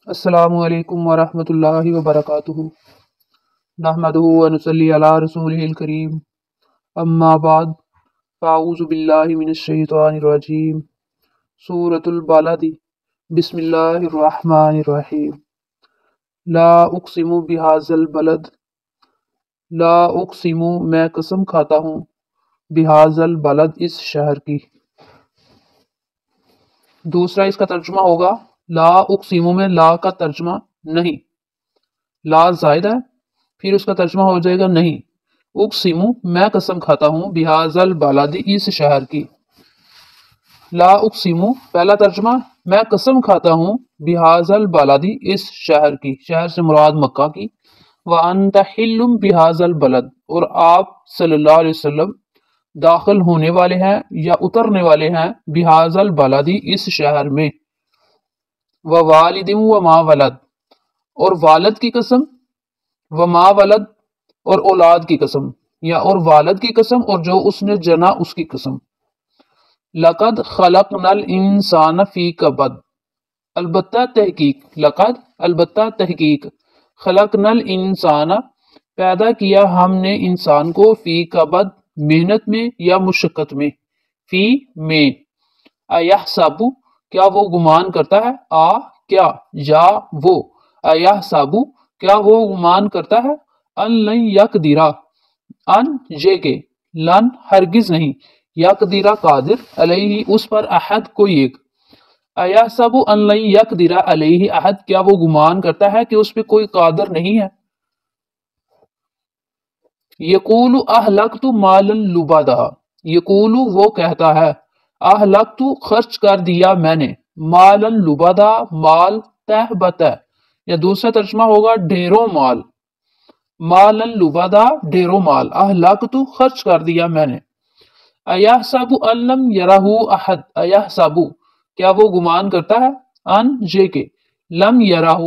السلام علیکم ورحمۃ اللہ وبرکاتہ۔ نحمدہ ونصلی علی رسولہ الکریم، اما بعد، فاعوذ باللہ من الشیطان الرجیم۔ سورۃ البلد، بسم اللہ الرحمن الرحیم۔ لا اقسم بہذا البلد، لا اقسم میں قسم کھاتا ہوں، بہذا البلد اس شہر کی۔ دوسرا اس کا ترجمہ ہوگا لا اقسم میں لا کا ترجمہ نہیں، لا زائد ہے، پھر اس کا ترجمہ ہو جائے گا نہیں۔ اقسم میں قسم کھاتا ہوں، بہذا البلد اس شہر کی۔ لا اقسم پہلا ترجمہ میں قسم کھاتا ہوں، بہذا البلد اس شہر کی، شہر سے مراد مکہ کی۔ وانت حل بہذا البلد، اور آپ صلی اللہ علیہ وسلم داخل ہونے والے ہیں یا اترنے والے ہیں، بہذا البلد اس شہر میں۔ ووالد وما ولد، اور والد کی قسم، وما ولد اور اولاد کی قسم، یا اور والد کی قسم اور جو اس نے جنا اس کی قسم۔ لقد خلقنا الانسان فی کبد، البتہ تحقیق، لقد البتہ تحقیق، خلقنا الانسان پیدا کیا ہم نے انسان کو، فی کبد محنت میں یا مشقت میں، فی میں۔ ایحسب کیا وہ گمان کرتا ہے، کیا، یا وہ، ایحسب کیا وہ گمان کرتا ہے، ان لن یقدر، ان یہ کہ، لن ہرگز نہیں، یقدر قادر، علیہ اس پر، احد کوئی ایک۔ ایحسب ان لن یقدر علیہ احد کیا وہ گمان کرتا ہے کہ اس پہ کوئی قادر نہیں ہے۔ یقول اہلکت مالا لبدا، یقول وہ کہتا ہے، اہلکت خرچ کر دیا میں نے، مالا لبدا مال تہ بتہ، یا دوسرا ترجمہ ہوگا ڈھیروں مال، مالا لبدا ڈھیروں مال، اہلکت خرچ کر دیا میں نے۔ ایحسب ان لم یرہ احد، ایحسب کیا وہ گمان کرتا ہے، ان یہ کہ، لم یرہ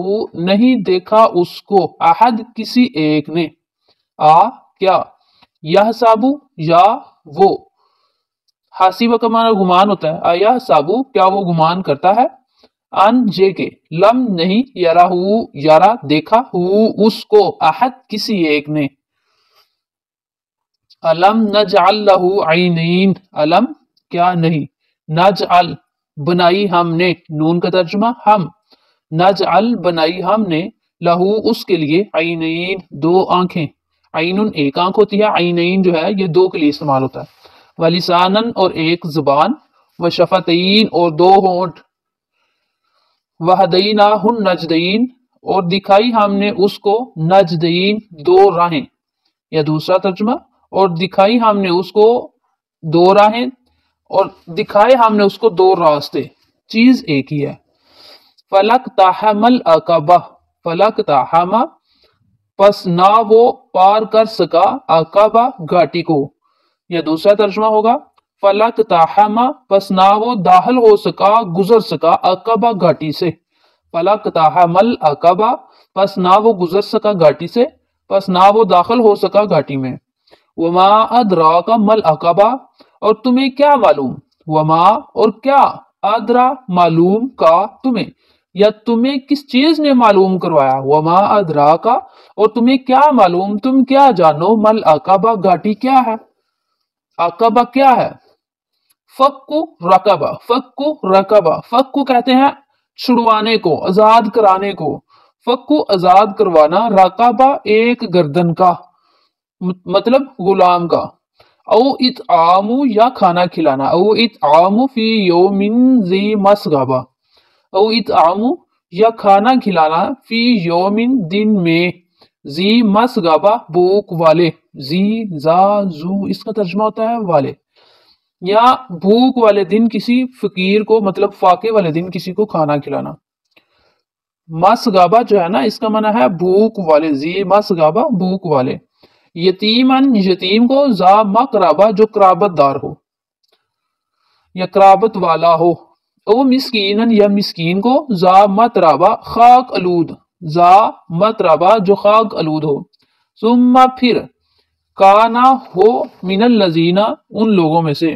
نہیں دیکھا اس کو، احد کسی ایک نے، کیا، یحسب یا وہ، حاسب کا معنی گمان ہوتا ہے، ایحسب کیا وہ گمان کرتا ہے، ان یہ کہ، لم نہیں، یرہ یرہ دیکھا، اس کو، احد کسی ایک نے۔ الم نجعل لہ عینین، الم کیا نہیں، نجعل بنائی ہم نے، نون کا ترجمہ ہم، نجعل بنائی ہم نے، لہو اس کے لیے، عینین دو آنکھیں، عین ایک آنکھ ہوتی ہے، عینین جو ہے یہ دو کے لیے استعمال ہوتا ہے، ولسانن اور ایک زبان، وشفتین اور دو ہونٹ، وہدیناہ النجدین اور دکھائی ہم نے اس کو، نجدین دو راہیں، یا دوسرا ترجمہ، اور دکھائی ہم نے اس کو دو راہیں، اور دکھائے ہم نے اس کو دو راستے، چیز ایک ہی ہے۔ فلک تحم العقبہ، فلک تحم پس نہ وہ پار کر سکا، عقبہ گھاٹی کو، یا دوسرا ترجمہ ہوگا فلک تحم پس نہ وہ داخل ہو سکا، گزر سکا، عقبہ گھاٹی سے، فلک تحم العقبہ پس نہ وہ گزر سکا گھاٹی سے، پس نہ وہ داخل ہو سکا گھاٹی میں۔ وما ادراک مل عقبہ اور تمہیں کیا معلوم، وما اور کیا، ادرا معلوم کا تمہیں، یا تمہیں کس چیز نے معلوم کروایا، وما ادراک اور تمہیں کیا معلوم، تم کیا جانو، مل عقبہ گھاٹی کیا ہے، عقبہ کیا ہے۔ فکو رقبہ، فکو رقبہ، فکو کہتے ہیں چھڑوانے کو، آزاد کرانے کو، فکو آزاد کروانا، رقبہ ایک گردن کا، مطلب غلام کا۔ او اطعام یا کھانا کھلانا، او اطعام فی یوم ذی مسغبہ، او اطعام یا کھانا کھلانا، فی یوم دن میں، ذی مسغبہ بھوک والے، ذی زا زو اس کا ترجمہ ہوتا ہے والے، یا بھوک والے دن کسی فقیر کو، مطلب فاقے والے دن کسی کو کھانا کھلانا۔ مسغبہ جو ہے نا اس کا معنی ہے بھوک والے، ذی مسغبہ بھوک والے۔ یتیمن یتیم کو، ذا مقربہ جو قرابت دار ہو یا قرابت والا ہو، او مسکینن یا مسکین کو، ذا متربہ خاک آلود، ذا متربہ جو خاک آلود ہو۔ ثم پھر، کانا ہو، من الذین ان لوگوں میں سے،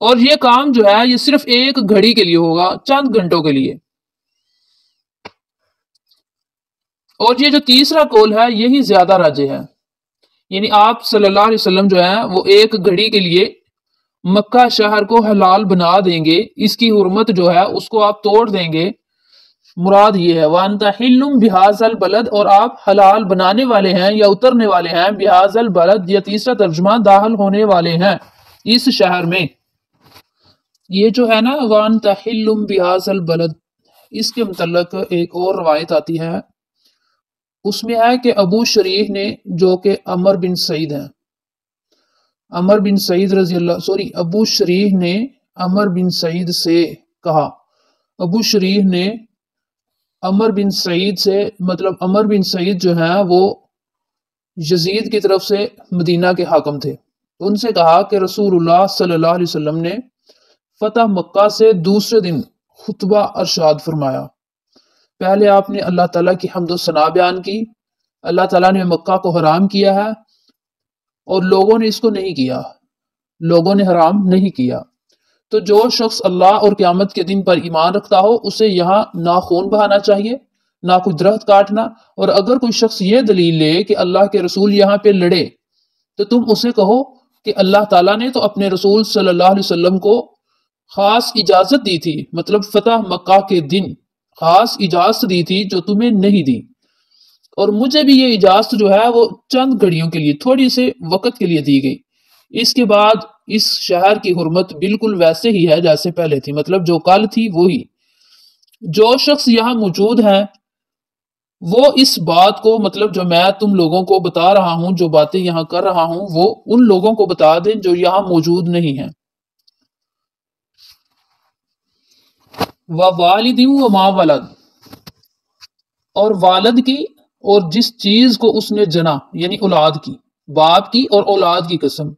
اور یہ کام جو ہے یہ صرف ایک گھڑی کے لیے ہوگا، چند گھنٹوں کے لیے۔ اور یہ جو تیسرا قول ہے یہی زیادہ راجح ہے، یعنی آپ صلی اللہ علیہ وسلم جو ہے وہ ایک گھڑی کے لیے مکہ شہر کو حلال بنا دیں گے، اس کی حرمت جو ہے اس کو آپ توڑ دیں گے۔ مراد یہ ہے وَأَنْتَ حِلٌّ بِهَٰذَا الْبَلَدِ، اور آپ حلال بنانے والے ہیں یا اترنے والے ہیں، بِهَٰذَا الْبَلَدِ یا تیسرا ترجمہ داخل ہونے والے ہیں اس شہر میں۔ یہ جو ہے نا وَأَنْتَ حِلٌّ بِهَٰذَا الْبَلَدِ، اس کے متعلق ایک اور روایت آتی ہے، اس میں ہے کہ ابو شریح نے، جو کہ عمر بن سعید ہیں، عمر بن سعید رضی اللہ ابو شریح نے عمر بن سعید سے کہا، ابو شریح نے عمر بن سعید سے، مطلب عمر بن سعید جو ہیں وہ یزید کی طرف سے مدینہ کے حاکم تھے، ان سے کہا کہ رسول اللہ صلی اللہ علیہ وسلم نے فتح مکہ سے دوسرے دن خطبہ ارشاد فرمایا۔ پہلے آپ نے اللہ تعالیٰ کی حمد و ثنا بیان کی، اللہ تعالیٰ نے مکہ کو حرام کیا ہے اور لوگوں نے اس کو نہیں کیا، لوگوں نے حرام نہیں کیا۔ تو جو شخص اللہ اور قیامت کے دن پر ایمان رکھتا ہو اسے یہاں نہ خون بہانا چاہیے، نہ کوئی درخت کاٹنا، اور اگر کوئی شخص یہ دلیل لے کہ اللہ کے رسول یہاں پہ لڑے تو تم اسے کہو کہ اللہ تعالیٰ نے تو اپنے رسول صلی اللہ علیہ وسلم کو خاص اجازت دی تھی، مطلب فتح مکہ کے دن خاص اجازت دی تھی جو تمہیں نہیں دی، اور مجھے بھی یہ اجازت جو ہے وہ چند گھڑیوں کے لیے، تھوڑی سے وقت کے لیے دی گئی، اس کے بعد اس شہر کی حرمت بالکل ویسے ہی ہے جیسے پہلے تھی، مطلب جو کل تھی وہی۔ جو شخص یہاں موجود ہیں وہ اس بات کو، مطلب جو میں تم لوگوں کو بتا رہا ہوں، جو باتیں یہاں کر رہا ہوں، وہ ان لوگوں کو بتا دیں جو یہاں موجود نہیں ہیں۔ وَوَالِدٍ وَمَا وَلَدَ، اور والد کی اور جس چیز کو اس نے جنا، یعنی اولاد کی، باپ کی اور اولاد کی قسم۔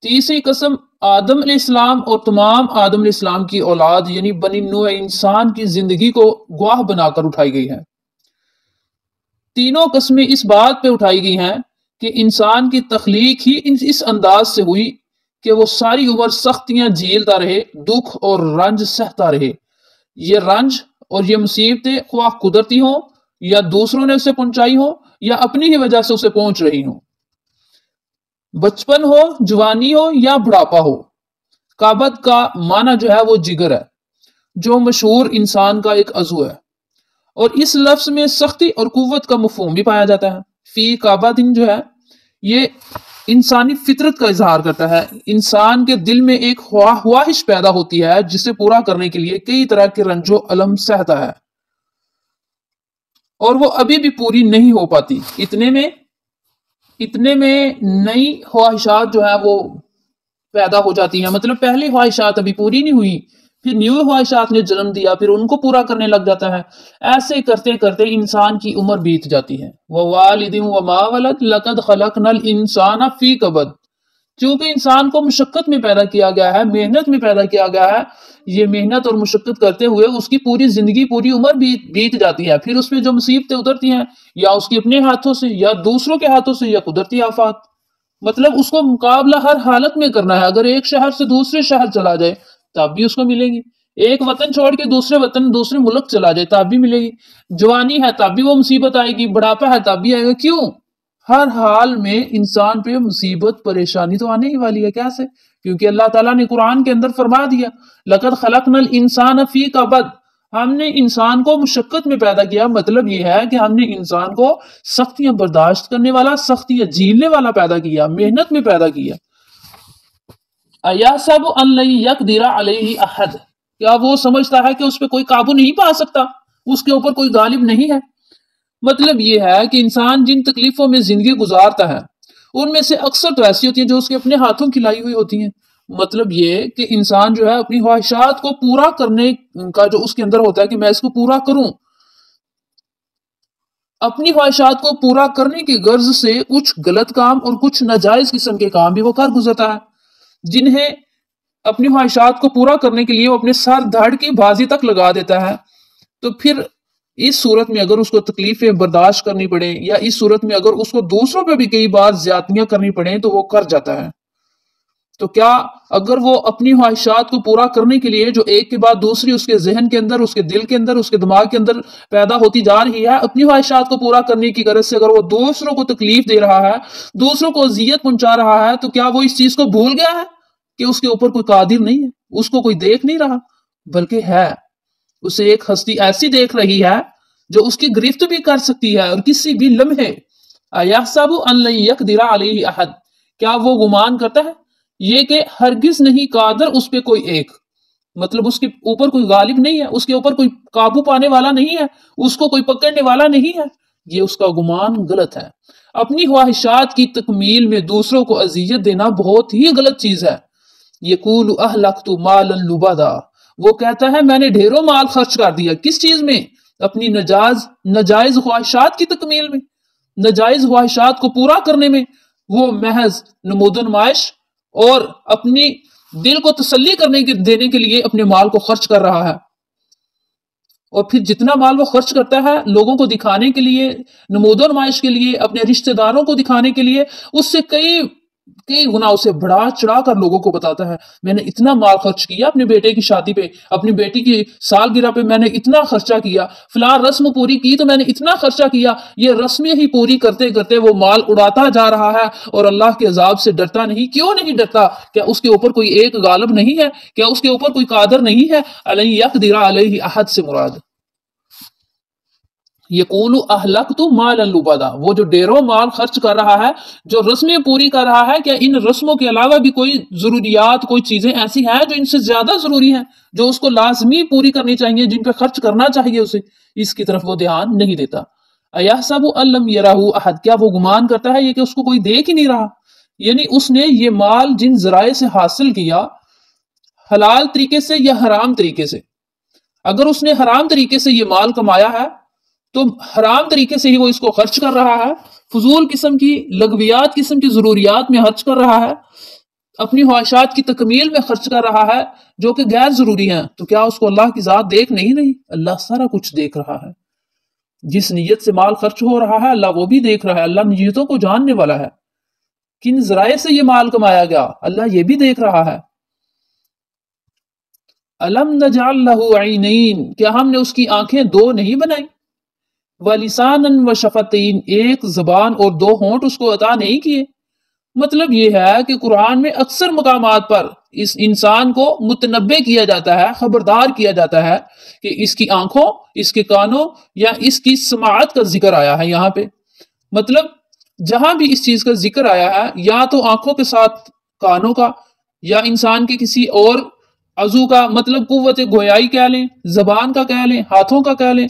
تیسری قسم آدم علیہ السلام اور تمام آدم علیہ السلام کی اولاد یعنی بنی نوع انسان کی زندگی کو گواہ بنا کر اٹھائی گئی ہے۔ تینوں قسمیں اس بات پہ اٹھائی گئی ہیں کہ انسان کی تخلیق ہی اس انداز سے ہوئی کہ وہ ساری عمر سختیاں جھیلتا رہے، دکھ اور رنج سہتا رہے۔ یہ رنج اور یہ مصیبتیں خواہ قدرتی ہوں یا دوسروں نے اسے پہنچائی ہوں یا اپنی ہی وجہ سے اسے پہنچ رہی ہوں، بچپن ہو، جوانی ہو یا بڑھاپا ہو۔ کابد کا معنی جو ہے وہ جگر ہے، جو مشہور انسان کا ایک عضو ہے، اور اس لفظ میں سختی اور قوت کا مفہوم بھی پایا جاتا ہے۔ فی کابدن جو ہے یہ انسانی فطرت کا اظہار کرتا ہے، انسان کے دل میں ایک خواہش پیدا ہوتی ہے جسے پورا کرنے کے لیے کئی طرح کے رنج و الم سہتا ہے، اور وہ ابھی بھی پوری نہیں ہو پاتی۔ اتنے میں نئی خواہشات جو ہے وہ پیدا ہو جاتی ہیں، مطلب پہلی خواہشات ابھی پوری نہیں ہوئی، پھر نیو خواہشات نے جنم دیا، پھر ان کو پورا کرنے لگ جاتا ہے۔ ایسے کرتے کرتے انسان کی عمر بیت جاتی ہے۔ وَوَالِدٍ وَمَا وَلَدَ لَقَدْ خَلَقْنَا الْإِنسَانَ فِي كَبَدٍ، چونکہ انسان کو مشقت میں پیدا کیا گیا ہے، محنت میں پیدا کیا گیا ہے، یہ محنت اور مشقت کرتے ہوئے اس کی پوری زندگی، پوری عمر بیت جاتی ہے، پھر اس پہ جو مصیبتیں اترتی ہیں یا اس کی اپنے ہاتھوں سے یا دوسروں کے ہاتھوں سے یا قدرتی آفات، مطلب اس کو مقابلہ ہر حالت میں کرنا ہے۔ اگر ایک شہر سے دوسرے شہر چلا جائے تب بھی اس کو ملے گی، ایک وطن چھوڑ کے دوسرے وطن، دوسرے ملک چلا جائے تب بھی ملے گی، جوانی ہے تب بھی وہ مصیبت آئے گی، بڑھاپا ہے تب بھی آئے گا۔ کیوں؟ ہر حال میں انسان پہ مصیبت، پریشانی تو آنے ہی والی ہے۔ کیسے؟ کیونکہ اللہ تعالیٰ نے قرآن کے اندر فرما دیا لَقَدْ خَلَقْنَا الْإِنسَانَ فِي كَبَدٍ، ہم نے انسان کو مشقت میں پیدا کیا، مطلب یہ ہے کہ ہم نے انسان کو سختیاں برداشت کرنے والا، سختیاں جھیلنے والا پیدا کیا، محنت میں پیدا کیا۔ أَيَحْسَبُ أَن لَّن يَقْدِرَ عَلَيْهِ أَحَدٌ، کیا وہ سمجھتا ہے کہ اس پہ کوئی قابو نہیں پا سکتا، اس کے اوپر کوئی غالب نہیں ہے؟ مطلب یہ ہے کہ انسان جن تکلیفوں میں زندگی گزارتا ہے ان میں سے اکثر تو ایسی ہوتی ہیں جو اس کے اپنے ہاتھوں کھلائی ہوئی ہوتی ہیں۔ مطلب یہ کہ انسان جو ہے اپنی خواہشات کو پورا کرنے کا جو اس کے اندر ہوتا ہے کہ میں اس کو پورا کروں، اپنی خواہشات کو پورا کرنے کی غرض سے کچھ غلط کام اور کچھ ناجائز قسم کے کام بھی وہ کر گزرتا ہے، جنہیں اپنی خواہشات کو پورا کرنے کے لیے وہ اپنے سر دھڑ کی بازی تک لگا دیتا ہے۔ تو پھر اس صورت میں اگر اس کو تکلیفیں برداشت کرنی پڑے یا اس صورت میں اگر اس کو دوسروں پہ بھی کئی بار زیادتیاں کرنی پڑیں تو وہ کر جاتا ہے۔ تو کیا اگر وہ اپنی خواہشات کو پورا کرنے کے لیے جو ایک کے بعد دوسری اس کے ذہن کے اندر، اس کے دل کے اندر، اس کے دماغ کے اندر پیدا ہوتی جا رہی ہے، اپنی خواہشات کو پورا کرنے کی غرض سے اگر وہ دوسروں کو تکلیف دے رہا ہے، دوسروں کو اذیت پہنچا رہا ہے، تو کیا وہ اس چیز کو بھول گیا ہے کہ اس کے اوپر کوئی قادر نہیں ہے، اس کو کوئی دیکھ نہیں رہا، بلکہ ہے، اسے ایک ہستی ایسی دیکھ رہی ہے جو اس کی گرفت بھی کر سکتی ہے، اور کسی بھی لمحے اَيَحْسَبُ أَن لَّن يَقْدِرَ عَلَيْهِ أَحَدٌ، کیا وہ گمان کرتا ہے یہ کہ ہرگز نہیں قادر اس پہ کوئی ایک، مطلب اس کے اوپر کوئی غالب نہیں ہے، اس کے اوپر کوئی قابو پانے والا نہیں ہے، اس کو کوئی پکڑنے والا نہیں ہے، یہ اس کا گمان غلط ہے۔ اپنی خواہشات کی تکمیل میں دوسروں کو اذیت دینا بہت ہی غلط چیز ہے۔ یقول اہلکت مالا لبدا، وہ کہتا ہے میں نے ڈھیروں مال خرچ کر دیا، کس چیز میں؟ اپنی نجائز خواہشات کی تکمیل میں، نجائز خواہشات کو پورا کرنے میں۔ وہ محض نمود و نمائش اور اپنی دل کو تسلی دینے کے لیے اپنے مال کو خرچ کر رہا ہے، اور پھر جتنا مال وہ خرچ کرتا ہے لوگوں کو دکھانے کے لیے، نمود و نمائش کے لیے، اپنے رشتہ داروں کو دکھانے کے لیے، اس سے کئی گنا اسے بڑھا چڑھا کر لوگوں کو بتاتا ہے میں نے اتنا مال خرچ کیا اپنے بیٹے کی شادی پہ، اپنی بیٹی کی سالگرہ پہ میں نے اتنا خرچہ کیا، فلاں رسم پوری کی تو میں نے اتنا خرچہ کیا۔ یہ رسمیں ہی پوری کرتے کرتے وہ مال اڑاتا جا رہا ہے، اور اللہ کے عذاب سے ڈرتا نہیں۔ کیوں نہیں ڈرتا؟ کیا اس کے اوپر کوئی ایک غالب نہیں ہے؟ کیا اس کے اوپر کوئی قادر نہیں ہے؟ لن یقدر علیہ احد سے مراد یقول اہلکت مالا لبدا، وہ جو ڈھیروں مال خرچ کر رہا ہے، جو رسمیں پوری کر رہا ہے، کیا ان رسموں کے علاوہ بھی کوئی ضروریات، کوئی چیزیں ایسی ہیں جو ان سے زیادہ ضروری ہیں، جو اس کو لازمی پوری کرنی چاہیے، جن پہ خرچ کرنا چاہیے اسے؟ اس کی طرف وہ دھیان نہیں دیتا۔ ایحسب ان لم یرہ احد، کیا وہ گمان کرتا ہے یہ کہ اس کو کوئی دیکھ ہی نہیں رہا؟ یعنی اس نے یہ مال جن ذرائع سے حاصل کیا، حلال طریقے سے یا حرام طریقے سے، اگر اس نے حرام طریقے سے یہ مال کمایا ہے تو حرام طریقے سے ہی وہ اس کو خرچ کر رہا ہے، فضول قسم کی، لغویات قسم کی ضروریات میں خرچ کر رہا ہے، اپنی خواہشات کی تکمیل میں خرچ کر رہا ہے جو کہ غیر ضروری ہیں، تو کیا اس کو اللہ کی ذات دیکھ نہیں رہی؟ اللہ سارا کچھ دیکھ رہا ہے۔ جس نیت سے مال خرچ ہو رہا ہے اللہ وہ بھی دیکھ رہا ہے، اللہ نیتوں کو جاننے والا ہے۔ کن ذرائع سے یہ مال کمایا گیا اللہ یہ بھی دیکھ رہا ہے۔ الم نجعل لہ عینین، کیا ہم نے اس کی آنکھیں دو نہیں بنائی؟ وَلِسَانًا وَشَفَتَيْن، ایک زبان اور دو ہونٹ اس کو عطا نہیں کیے؟ مطلب یہ ہے کہ قرآن میں اکثر مقامات پر اس انسان کو متنبع کیا جاتا ہے، خبردار کیا جاتا ہے کہ اس کی آنکھوں، اس کے کانوں یا اس کی سماعت کا ذکر آیا ہے۔ یہاں پہ مطلب جہاں بھی اس چیز کا ذکر آیا ہے، یا تو آنکھوں کے ساتھ کانوں کا، یا انسان کے کسی اور عضو کا، مطلب قوت گویائی کہہ لیں، زبان کا کہہ لیں، ہاتھوں کا کہہ لیں،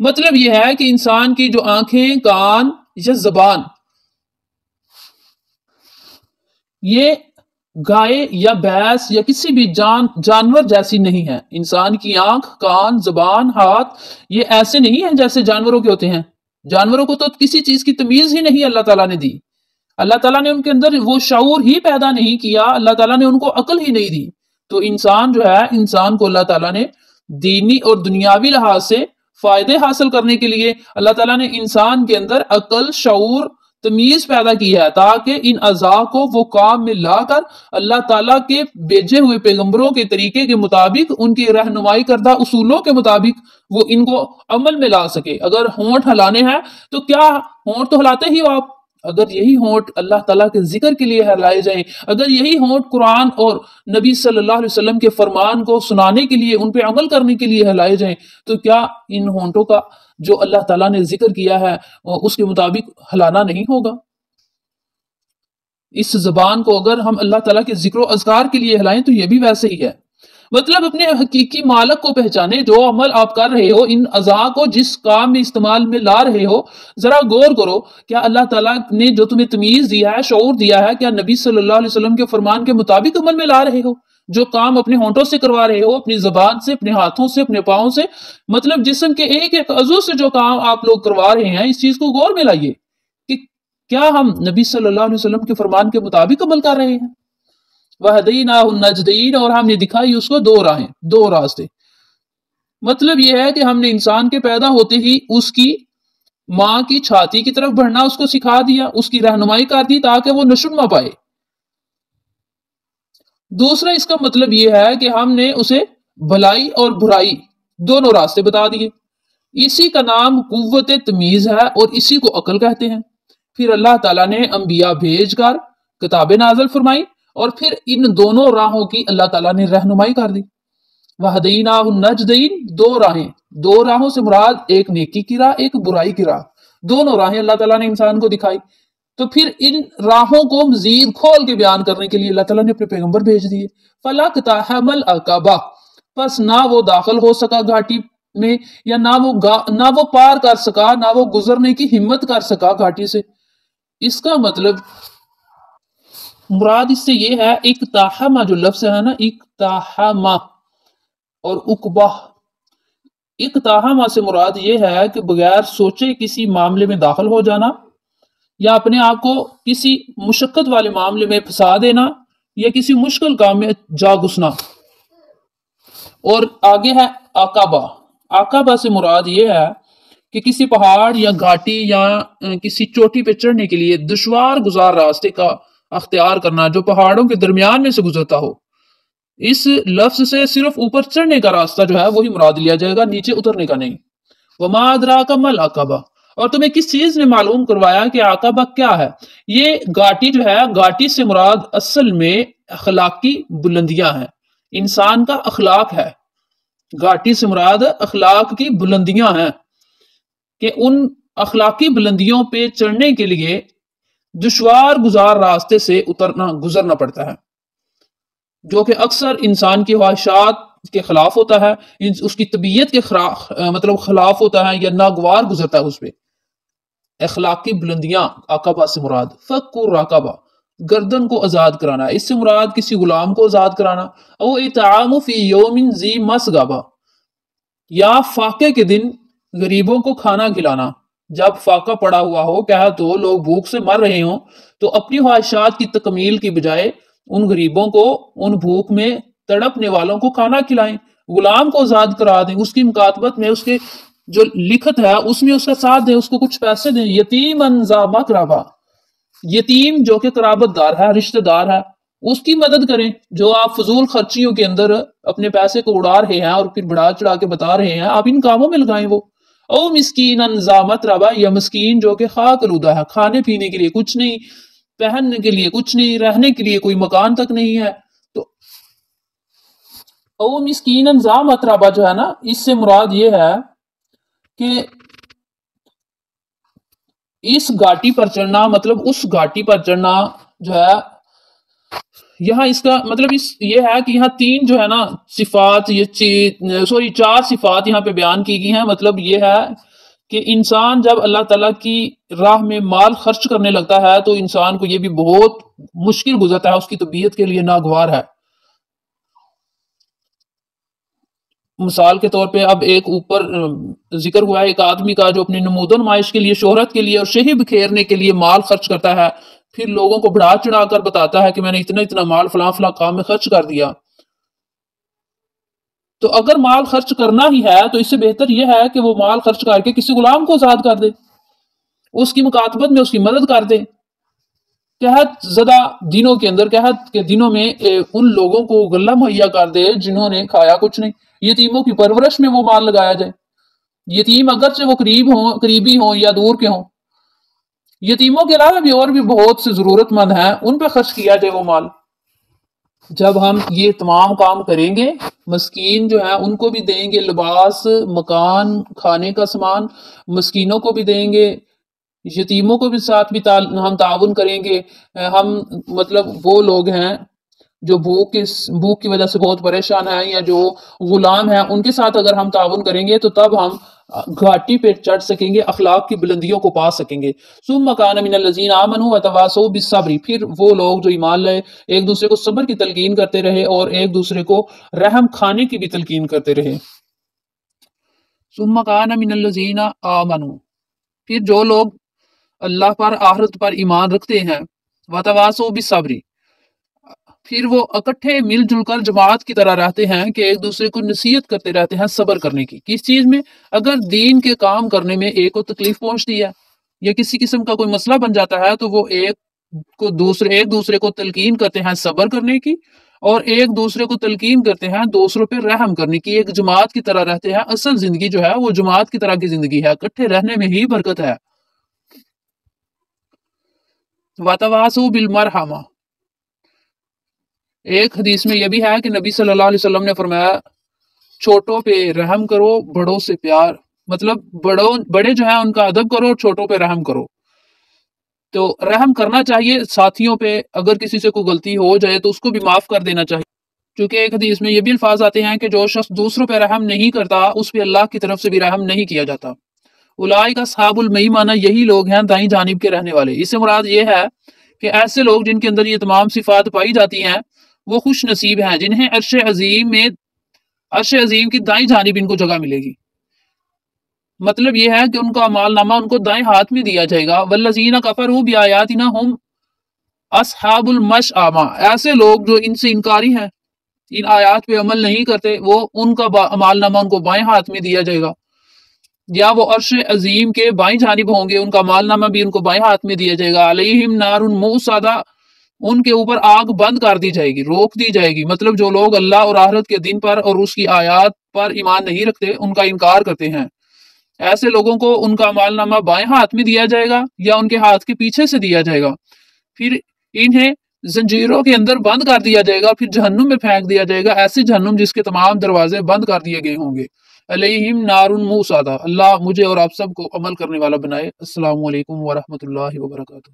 مطلب یہ ہے کہ انسان کی جو آنکھیں، کان یا زبان، یہ گائے یا بھینس یا کسی بھی جانور جیسی نہیں ہے۔ انسان کی آنکھ، کان، زبان، ہاتھ یہ ایسے نہیں ہیں جیسے جانوروں کے ہوتے ہیں۔ جانوروں کو تو کسی چیز کی تمیز ہی نہیں اللہ تعالیٰ نے دی، اللہ تعالیٰ نے ان کے اندر وہ شعور ہی پیدا نہیں کیا، اللہ تعالیٰ نے ان کو عقل ہی نہیں دی۔ تو انسان جو ہے، انسان کو اللہ تعالیٰ نے دینی اور دنیاوی لحاظ سے فائدے حاصل کرنے کے لیے اللہ تعالیٰ نے انسان کے اندر عقل، شعور، تمیز پیدا کی ہے، تاکہ ان اعضاء کو وہ کام میں لا کر اللہ تعالیٰ کے بھیجے ہوئے پیغمبروں کے طریقے کے مطابق، ان کی رہنمائی کردہ اصولوں کے مطابق وہ ان کو عمل میں لا سکے۔ اگر ہونٹ ہلانے ہیں تو کیا ہونٹ تو ہلاتے ہی ہو آپ، اگر یہی ہونٹ اللہ تعالیٰ کے ذکر کے لیے ہلائے جائیں، اگر یہی ہونٹ قرآن اور نبی صلی اللہ علیہ وسلم کے فرمان کو سنانے کے لیے، ان پہ عمل کرنے کے لیے ہلائے جائیں، تو کیا ان ہونٹوں کا جو اللہ تعالیٰ نے ذکر کیا ہے اس کے مطابق ہلانا نہیں ہوگا؟ اس زبان کو اگر ہم اللہ تعالیٰ کے ذکر و اذکار کے لیے ہلائیں تو یہ بھی ویسے ہی ہے۔ مطلب اپنے حقیقی مالک کو پہچانے، جو عمل آپ کر رہے ہو، ان اعضاء کو جس کام میں استعمال میں لا رہے ہو، ذرا غور کرو، کیا اللہ تعالیٰ نے جو تمہیں تمیز دیا ہے، شعور دیا ہے، کیا نبی صلی اللہ علیہ وسلم کے فرمان کے مطابق عمل میں لا رہے ہو؟ جو کام اپنے ہونٹوں سے کروا رہے ہو، اپنی زبان سے، اپنے ہاتھوں سے، اپنے پاؤں سے، مطلب جسم کے ایک ایک عضو سے جو کام آپ لوگ کروا رہے ہیں، اس چیز کو غور میں لائیے کہ کیا ہم نبی صلی اللہ علیہ وسلم کے فرمان کے مطابق عمل کر رہے ہیں؟ وَهَدَيْنَاهُ النَّجْدَيْنِ، اور ہم نے دکھائی اس کو دو راہیں، دو راستے۔ مطلب یہ ہے کہ ہم نے انسان کے پیدا ہوتے ہی اس کی ماں کی چھاتی کی طرف بڑھنا اس کو سکھا دیا، اس کی رہنمائی کر دی تاکہ وہ نشوونما پائے۔ دوسرا اس کا مطلب یہ ہے کہ ہم نے اسے بھلائی اور برائی دونوں راستے بتا دیے. اسی کا نام قوت تمیز ہے اور اسی کو عقل کہتے ہیں. پھر اللہ تعالیٰ نے انبیاء بھیج کر کتابیں نازل فرمائی اور پھر ان دونوں راہوں کی اللہ تعالیٰ نے رہنمائی کر دی. وَهَدَيْنَاهُ النَّجْدَيْنِ دو راہیں. دو راہوں سے مراد ایک نیکی کی راہ ایک برائی کی راہ. دونوں راہیں اللہ تعالیٰ نے انسان کو دکھائی. تو پھر ان راہوں کو مزید کھول کے بیان کرنے کے لیے اللہ تعالیٰ نے اپنے پیغمبر بھیج دیے. فَلَاقْتَحَمَ الْعَقَبَةَ پس نہ وہ داخل ہو سکا گھاٹی میں یا نہ وہ پار کر سکا نہ وہ گزرنے کی ہمت کر سکا گھاٹی سے. اس کا مطلب مراد اس سے یہ ہے اقتحم جو لفظ ہے نا اقتحم اور اقبہ. اقتحم سے مراد یہ ہے کہ بغیر سوچے کسی معاملے میں داخل ہو جانا یا اپنے آپ کو کسی مشقت والے معاملے میں پھنسا دینا یا کسی مشکل کام میں جا گھسنا. اور آگے ہے عقبہ. عقبہ سے مراد یہ ہے کہ کسی پہاڑ یا گھاٹی یا کسی چوٹی پہ چڑھنے کے لیے دشوار گزار راستے کا اختیار کرنا جو پہاڑوں کے درمیان میں سے گزرتا ہو. اس لفظ سے صرف اوپر چڑھنے کا راستہ جو ہے وہی مراد لیا جائے گا، نیچے اترنے کا نہیں. وما ادراک ما العقبہ اور تمہیں کس چیز نے معلوم کروایا کہ عقبہ کیا ہے؟ یہ گھاٹی جو ہے گھاٹی سے مراد اصل میں اخلاقی بلندیاں ہیں، انسان کا اخلاق ہے. گھاٹی سے مراد اخلاق کی بلندیاں ہیں کہ ان اخلاقی بلندیوں پہ چڑھنے کے لیے دشوار گزار راستے سے گزرنا پڑتا ہے جو کہ اکثر انسان کی خواہشات کے خلاف ہوتا ہے، اس کی طبیعت کے خلاف ہوتا ہے یا ناگوار گزرتا ہے اس پہ. اخلاقی بلندیاں عقبہ سے مراد. فک الرقبہ گردن کو آزاد کرانا، اس سے مراد کسی غلام کو آزاد کرانا. او اطعام فی یوم ذی مسغبہ یا فاقے کے دن غریبوں کو کھانا کھلانا. جب فاقہ پڑا ہوا ہو کیا تو لوگ بھوک سے مر رہے ہوں تو اپنی خواہشات کی تکمیل کی بجائے ان غریبوں کو ان بھوک میں تڑپنے والوں کو کھانا کھلائیں، غلام کو آزاد کرا دیں، اس کی مکاتبت میں اس کے جو لکھت ہے اس میں اس کا ساتھ دیں، اس کو کچھ پیسے دیں. یتیما ذا مقربہ یتیم جو کہ قرابت دار ہے رشتہ دار ہے اس کی مدد کریں. جو آپ فضول خرچیوں کے اندر اپنے پیسے کو اڑا رہے ہیں اور پھر بڑھا چڑھا کے بتا رہے ہیں آپ ان کاموں میں لگائیں وہ. او مسکینا ذا متربہ یا مسکین جو کہ خاک آلودہ ہے، کھانے پینے کے لیے کچھ نہیں، پہننے کے لیے کچھ نہیں، رہنے کے لیے کوئی مکان تک نہیں ہے. تو او مسکینا ذا متربہ جو ہے نا اس سے مراد یہ ہے کہ اس گھاٹی پر چڑھنا مطلب اس گھاٹی پر چڑھنا جو ہے یہاں اس کا مطلب یہ ہے کہ یہاں تین جو ہے نا صفات چار صفات یہاں پہ بیان کی گئی ہیں. مطلب یہ ہے کہ انسان جب اللہ تعالیٰ کی راہ میں مال خرچ کرنے لگتا ہے تو انسان کو یہ بھی بہت مشکل گزرتا ہے، اس کی طبیعت کے لیے ناگوار ہے. مثال کے طور پہ اب ایک اوپر ذکر ہوا ہے ایک آدمی کا جو اپنی نمود و نمائش کے لیے، شہرت کے لیے اور شہی بکھیرنے کے لیے مال خرچ کرتا ہے، پھر لوگوں کو بڑھا چڑھا کر بتاتا ہے کہ میں نے اتنا مال فلاں فلاں کام میں خرچ کر دیا. تو اگر مال خرچ کرنا ہی ہے تو اس سے بہتر یہ ہے کہ وہ مال خرچ کر کے کسی غلام کو آزاد کر دے، اس کی مکاتبت میں اس کی مدد کر دے. قحط زدہ دنوں کے اندر قحط کے دنوں میں ان لوگوں کو غلہ مہیا کر دے جنہوں نے کھایا کچھ نہیں. یتیموں کی پرورش میں وہ مال لگایا جائے. یتیم اگرچہ وہ قریبی ہوں یا دور کے ہوں، یتیموں کے علاوہ بھی اور بھی بہت سے ضرورت مند ہیں، ان پہ خرچ کیا جائے وہ مال. جب ہم یہ تمام کام کریں گے مسکین جو ہیں ان کو بھی دیں گے لباس، مکان، کھانے کا سامان، مسکینوں کو بھی دیں گے، یتیموں کو بھی ساتھ بھی ہم تعاون کریں گے. ہم مطلب وہ لوگ ہیں جو بھوک کی وجہ سے بہت پریشان ہیں یا جو غلام ہیں ان کے ساتھ اگر ہم تعاون کریں گے تو تب ہم گھاٹی پہ چڑھ سکیں گے، اخلاق کی بلندیوں کو پا سکیں گے. ثم کان من الذین آمنوا وتواصوا بالصبر پھر وہ لوگ جو ایمان لائے ایک دوسرے کو صبر کی تلقین کرتے رہے اور ایک دوسرے کو رحم کھانے کی بھی تلقین کرتے رہے. ثم کان من الذین آمنوا پھر جو لوگ اللہ پر آخرت پر ایمان رکھتے ہیں، وتواصوا بالصبر پھر وہ اکٹھے مل جل کر جماعت کی طرح رہتے ہیں کہ ایک دوسرے کو نصیحت کرتے رہتے ہیں صبر کرنے کی. کس چیز میں؟ اگر دین کے کام کرنے میں ایک کو تکلیف پہنچتی ہے یا کسی قسم کا کوئی مسئلہ بن جاتا ہے تو وہ ایک دوسرے کو تلقین کرتے ہیں صبر کرنے کی اور ایک دوسرے کو تلقین کرتے ہیں دوسروں پہ رحم کرنے کی، ایک جماعت کی طرح رہتے ہیں۔ اصل زندگی جو ہے وہ جماعت کی طرح کی زندگی ہے، اکٹھے رہنے میں ہی برکت ہے۔ وَتَوَاصَوْا بِالْمَرْحَمَةِ، ایک حدیث میں یہ بھی ہے کہ نبی صلی اللہ علیہ وسلم نے فرمایا چھوٹوں پہ رحم کرو، بڑوں سے پیار، مطلب بڑے جو ہیں ان کا ادب کرو اور چھوٹوں پہ رحم کرو۔ تو رحم کرنا چاہیے ساتھیوں پہ، اگر کسی سے کوئی غلطی ہو جائے تو اس کو بھی معاف کر دینا چاہیے، کیونکہ ایک حدیث میں یہ بھی الفاظ آتے ہیں کہ جو شخص دوسروں پہ رحم نہیں کرتا اس پہ اللہ کی طرف سے بھی رحم نہیں کیا جاتا۔ اولئک اصحاب المیمنہ، یہی لوگ ہیں دائیں جانب کے رہنے والے۔ اس سے مراد یہ ہے کہ ایسے لوگ جن کے اندر یہ تمام صفات پائی جاتی ہیں وہ خوش نصیب ہیں، جنہیں عرش عظیم کی دائیں جانب ان کو جگہ ملے گی۔ مطلب یہ ہے کہ ان کا اعمال نامہ ان کو دائیں ہاتھ میں دیا جائے گا۔ والذین کفروا بآیاتنا ہم اصحاب المشأمہ، ایسے لوگ جو ان سے انکاری ہیں، ان آیات پہ عمل نہیں کرتے، وہ ان کا اعمال نامہ ان کو بائیں ہاتھ میں دیا جائے گا، یا وہ عرش عظیم کے بائیں جانب ہوں گے، ان کا اعمال نامہ بھی ان کو بائیں ہاتھ میں دیا جائے گا۔ علیہم نار موصدہ، ان کے اوپر آگ بند کر دی جائے گی، روک دی جائے گی۔ مطلب جو لوگ اللہ اور آخرت کے دن پر اور اس کی آیات پر ایمان نہیں رکھتے، ان کا انکار کرتے ہیں، ایسے لوگوں کو ان کا اعمال نامہ بائیں ہاتھ میں دیا جائے گا یا ان کے ہاتھ کے پیچھے سے دیا جائے گا، پھر انہیں زنجیروں کے اندر بند کر دیا جائے گا، پھر جہنم میں پھینک دیا جائے گا، ایسی جہنم جس کے تمام دروازے بند کر دیے گئے ہوں گے۔ علیہم نار موصدہ، اللہ مجھے اور آپ سب کو عمل کرنے والا بنائے۔ السلام علیکم ورحمۃ اللہ وبرکاتہ۔